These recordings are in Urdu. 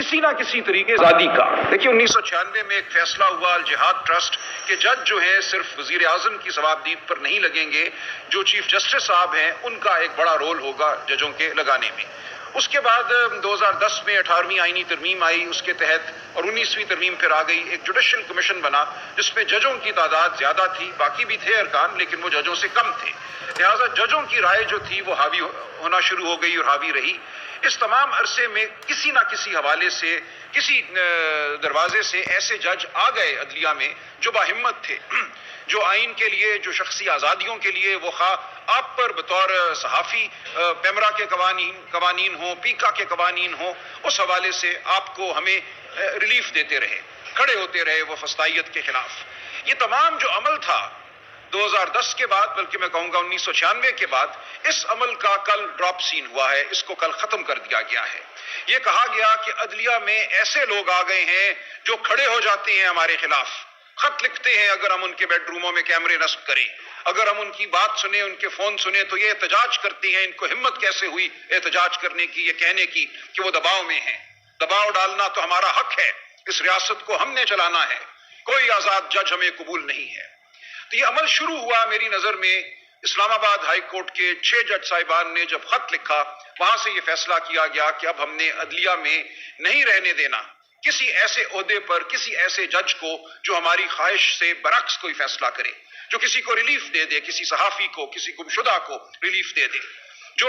کسی نہ کسی طریقے آزادی کا. دیکھیے 1996 میں ایک فیصلہ ہوا الجہاد ٹرسٹ کہ جج جو ہیں صرف وزیر اعظم کی ثوابدید پر نہیں لگیں گے، جو چیف جسٹس صاحب ہیں ان کا ایک بڑا رول ہوگا ججوں کے لگانے میں. اس کے بعد 2010 میں 18ویں آئینی ترمیم آئی، اس کے تحت اور 19ویں ترمیم پھر آ گئی، ایک جوڈیشل کمیشن بنا جس میں ججوں کی تعداد زیادہ تھی، باقی بھی تھے ارکان لیکن وہ ججوں سے کم تھے، لہٰذا ججوں کی رائے جو تھی وہ حاوی ہونا شروع ہو گئی اور حاوی رہی. اس تمام عرصے میں کسی نہ کسی حوالے سے، کسی دروازے سے ایسے جج آ گئے عدلیہ میں جو باہمت تھے، جو آئین کے لیے، جو شخصی آزادیوں کے لیے، وہ خواہ آپ پر بطور صحافی پیمرا کے قوانین ہوں، پیکا کے قوانین ہوں، اس حوالے سے آپ کو ہمیں ریلیف دیتے رہے، کھڑے ہوتے رہے وہ فسطائیت کے خلاف. یہ تمام جو عمل تھا 2010 کے بعد، بلکہ میں کہوں گا 1996 کے بعد، اس عمل کا کل ڈراپ سین ہوا ہے، اس کو کل ختم کر دیا گیا ہے. یہ کہا گیا کہ عدلیہ میں ایسے لوگ آ گئے ہیں جو کھڑے ہو جاتے ہیں ہمارے خلاف، خط لکھتے ہیں اگر ہم ان کے بیڈ روموں میں کیمرے نصب کریں، اگر ہم ان کی بات سنیں، ان کے فون سنیں تو یہ احتجاج کرتے ہیں. ان کو ہمت کیسے ہوئی احتجاج کرنے کی، یہ کہنے کی کہ وہ دباؤ میں ہیں. دباؤ ڈالنا تو ہمارا حق ہے، اس ریاست کو ہم نے چلانا ہے، کوئی آزاد جج ہمیں قبول نہیں ہے. تو یہ عمل شروع ہوا میری نظر میں اسلام آباد ہائی کورٹ کے 6 جج صاحبان نے جب خط لکھا، وہاں سے یہ فیصلہ کیا گیا کہ اب ہم نے عدلیہ میں نہیں رہنے دینا کسی ایسے عہدے پر کسی ایسے جج کو جو ہماری خواہش سے برعکس کوئی فیصلہ کرے، جو کسی کو ریلیف دے دے، کسی صحافی کو، کسی گمشدہ کو ریلیف دے دے، جو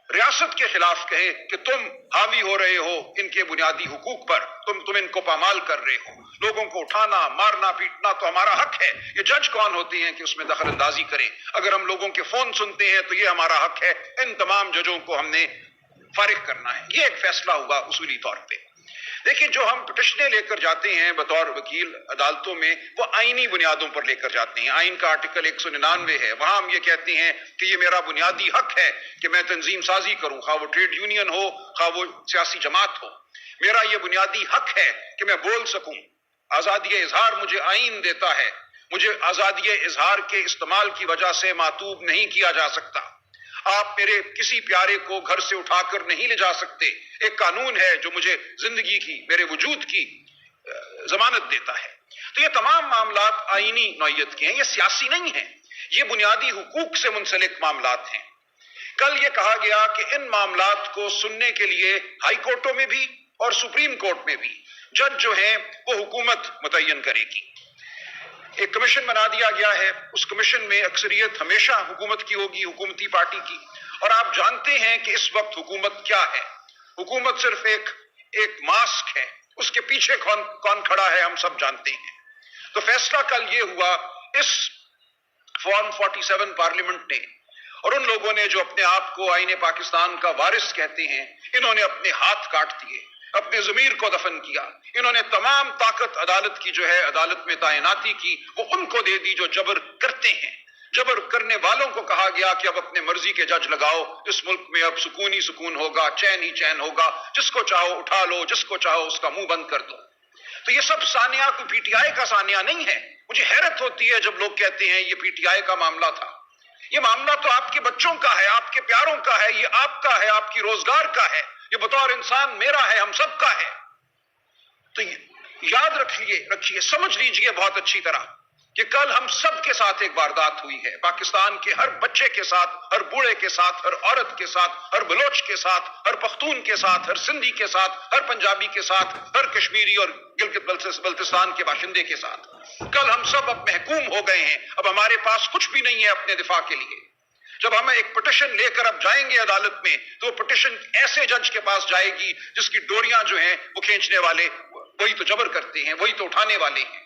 ریاست کے خلاف کہے کہ تم حاوی ہو رہے ہو ان کے بنیادی حقوق پر، تم ان کو پامال کر رہے ہو. لوگوں کو اٹھانا، مارنا، پیٹنا تو ہمارا حق ہے. یہ جج کون ہوتے ہیں کہ اس میں دخل اندازی کریں؟ اگر ہم لوگوں کے فون سنتے ہیں تو یہ ہمارا حق ہے. ان تمام ججوں کو ہم نے فارغ کرنا ہے. یہ ایک فیصلہ ہوا اصولی طور پہ. دیکھیں جو ہم پٹیشنیں لے کر جاتے ہیں بطور وکیل عدالتوں میں، وہ آئینی بنیادوں پر لے کر جاتے ہیں. آئین کا آرٹیکل 199 ہے، وہاں ہم یہ کہتے ہیں کہ یہ میرا بنیادی حق ہے کہ میں تنظیم سازی کروں، خواہ وہ ٹریڈ یونین ہو، خواہ وہ سیاسی جماعت ہو. میرا یہ بنیادی حق ہے کہ میں بول سکوں. آزادی اظہار مجھے آئین دیتا ہے، مجھے آزادی اظہار کے استعمال کی وجہ سے معتوب نہیں کیا جا سکتا. آپ میرے کسی پیارے کو گھر سے اٹھا کر نہیں لے جا سکتے. ایک قانون ہے جو مجھے زندگی کی، میرے وجود کی ضمانت دیتا ہے. تو یہ تمام معاملات آئینی نوعیت کے ہیں، یہ سیاسی نہیں ہیں، یہ بنیادی حقوق سے منسلک معاملات ہیں. کل یہ کہا گیا کہ ان معاملات کو سننے کے لیے ہائی کورٹوں میں بھی اور سپریم کورٹ میں بھی جج جو ہیں وہ حکومت متعین کرے گی. ایک کمیشن بنا دیا گیا ہے، اس کمیشن میں اکثریت ہمیشہ حکومت کی ہوگی، حکومتی پارٹی کی. اور آپ جانتے ہیں کہ اس وقت حکومت کیا ہے. حکومت صرف ایک ماسک ہے، اس کے پیچھے کون کھڑا ہے ہم سب جانتے ہیں. تو فیصلہ کل یہ ہوا اس فارم 47 پارلیمنٹ نے اور ان لوگوں نے جو اپنے آپ کو آئین پاکستان کا وارث کہتے ہیں، انہوں نے اپنے ہاتھ کاٹ دیے، اپنے ضمیر کو دفن کیا. انہوں نے تمام طاقت عدالت کی جو ہے، عدالت میں تعیناتی کی، وہ ان کو دے دی جو جبر کرتے ہیں. جبر کرنے والوں کو کہا گیا کہ اب اپنے مرضی کے جج لگاؤ، اس ملک میں اب سکون ہی سکون ہوگا، چین ہی چین ہوگا، جس کو چاہو اٹھا لو، جس کو چاہو اس کا منہ بند کر دو. تو یہ سب سانیہ کوئی پی ٹی آئی کا سانیہ نہیں ہے. مجھے حیرت ہوتی ہے جب لوگ کہتے ہیں یہ پی ٹی آئی کا معاملہ تھا. یہ معاملہ تو آپ کے بچوں کا ہے، آپ کے پیاروں کا ہے، یہ آپ کا ہے، آپ کی روزگار کا ہے، یہ بطور انسان میرا ہے، ہم سب کا ہے. تو یاد رکھیے، سمجھ لیجئے بہت اچھی طرح کہ کل ہم سب کے ساتھ ایک واردات ہوئی ہے. پاکستان کے ہر بچے کے ساتھ، ہر بوڑھے کے ساتھ، ہر عورت کے ساتھ، ہر بلوچ کے ساتھ، ہر پختون کے ساتھ، ہر سندھی کے ساتھ، ہر پنجابی کے ساتھ، ہر کشمیری اور گلگت بلتستان کے باشندے کے ساتھ. کل ہم سب اب محکوم ہو گئے ہیں. اب ہمارے پاس کچھ بھی نہیں ہے اپنے دفاع کے لیے. جب ہم ایک پٹیشن لے کر اب جائیں گے عدالت میں تو وہ پٹیشن ایسے جج کے پاس جائے گی جس کی ڈوریاں جو ہیں وہ کھینچنے والے وہی تو جبر کرتے ہیں، وہی تو اٹھانے والے ہیں.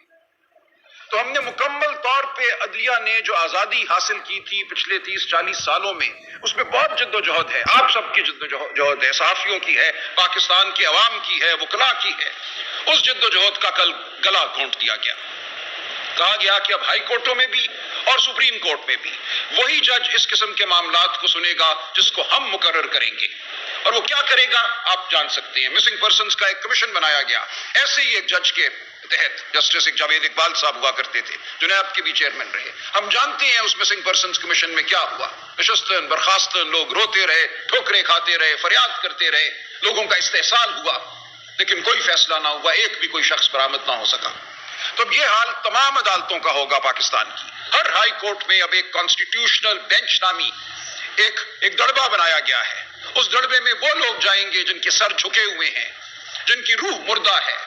تو ہم نے مکمل طور پہ عدلیہ نے جو آزادی حاصل کی تھی پچھلے 30-40 سالوں میں، اس میں بہت جد و جہد ہے. آپ سب کی جد و جہد ہے، صحافیوں کی ہے، پاکستان کے عوام کی ہے، وکلاء کی ہے. اس جد و جہد کا کل گلا گھونٹ دیا گیا. کہا گیا کہ اب ہائی کورٹوں میں بھی اور سپریم کورٹ میں بھی وہی جج اس قسم کے معاملات کو سنے گا جس کو ہم مقرر کریں گے. اور وہ کیا کرے گا آپ جان سکتے ہیں. مسنگ پرسنز کا ایک کمیشن بنایا گیا. ایسے ہی ایک جج کے تحت جسٹس جاوید اقبال صاحب ہوا کرتے تھے جو نیب کے بھی چیئرمین رہے. ہم جانتے ہیں اس مسنگ پرسنز کمیشن میں کیا ہوا. نشستن برخاستن لوگ روتے رہے، ٹھوکریں کھاتے رہے، فریاد کرتے رہے، لوگوں کا استحصال ہوا. لیکن کوئی فیصلہ نہ ہوا، ایک بھی کوئی شخص برآمد نہ ہو سکا۔ تو اب یہ حال تمام عدالتوں کا ہوگا پاکستان کی۔ ہر ہائی کورٹ میں اب ایک کانسٹیٹیوشنل بینچ نامی ایک دڑبہ بنایا گیا ہے۔ اس دڑبے میں وہ لوگ جائیں گے جن کے سر جھکے ہوئے ہیں، جن کی روح مردہ ہے،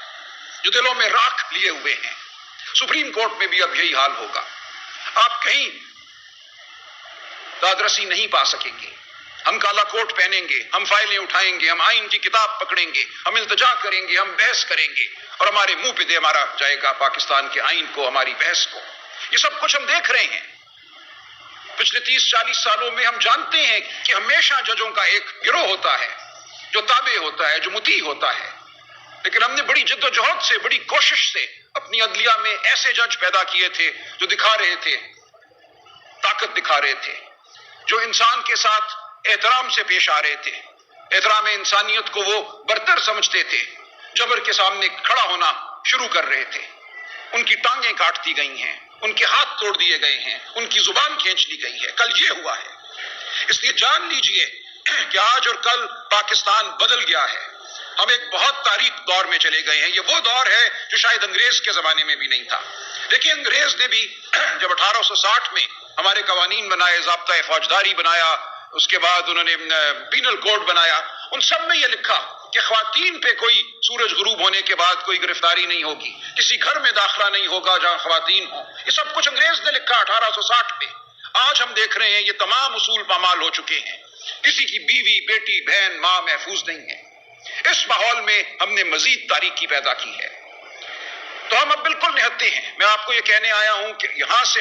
جو دلوں میں راکھ لیے ہوئے ہیں۔ سپریم کورٹ میں بھی اب یہی حال ہوگا۔ آپ کہیں دادرسی نہیں پا سکیں گے۔ ہم کالا کوٹ پہنیں گے، ہم فائلیں اٹھائیں گے، ہم آئین کی کتاب پکڑیں گے، ہم التجا کریں گے، ہم بحث کریں گے، اور ہمارے منہ پہ دے مارا جائے گا پاکستان کے آئین کو، ہماری بحث کو۔ یہ سب کچھ ہم دیکھ رہے ہیں۔ پچھلے 30-40 سالوں میں ہم جانتے ہیں کہ ہمیشہ ججوں کا ایک گروہ ہوتا ہے جو تابع ہوتا ہے، جو مطیع ہوتا ہے، لیکن ہم نے بڑی جد و جہد سے، بڑی کوشش سے اپنی عدلیہ میں ایسے جج پیدا کیے تھے جو دکھا رہے تھے، طاقت دکھا رہے تھے، جو انسان کے ساتھ احترام سے پیش آ رہے تھے، احترام انسانیت کو وہ برتر سمجھتے تھے، جبر کے سامنے کھڑا ہونا شروع کر رہے تھے۔ ان کی ٹانگیں کاٹ دی گئی ہیں، ان کے ہاتھ توڑ دیے گئے ہیں، ان کی زبان کھینچ لی گئی ہے۔ کل یہ ہوا ہے۔ اس لیے جان لیجئے کہ آج اور کل پاکستان بدل گیا ہے۔ ہم ایک بہت تاریک دور میں چلے گئے ہیں۔ یہ وہ دور ہے جو شاید انگریز کے زمانے میں بھی نہیں تھا۔ دیکھیے انگریز نے بھی جب 1860 میں ہمارے قوانین بنائے، ضابطۂ فوجداری بنایا، اس کے بعد انہوں نے پینل کوڈ بنایا، ان سب میں یہ لکھا کہ خواتین پہ کوئی سورج غروب ہونے کے بعد کوئی گرفتاری نہیں ہوگی، کسی گھر میں داخلہ نہیں ہوگا جہاں خواتین ہوں۔ یہ سب کچھ انگریز نے لکھا 1860 میں۔ آج ہم دیکھ رہے ہیں یہ تمام اصول پامال ہو چکے ہیں۔ کسی کی بیوی، بیٹی، بہن، ماں محفوظ نہیں ہے۔ اس ماحول میں ہم نے مزید تاریکی پیدا کی ہے۔ تو ہم اب بالکل نہتے ہیں۔ میں آپ کو یہ کہنے آیا ہوں کہ یہاں سے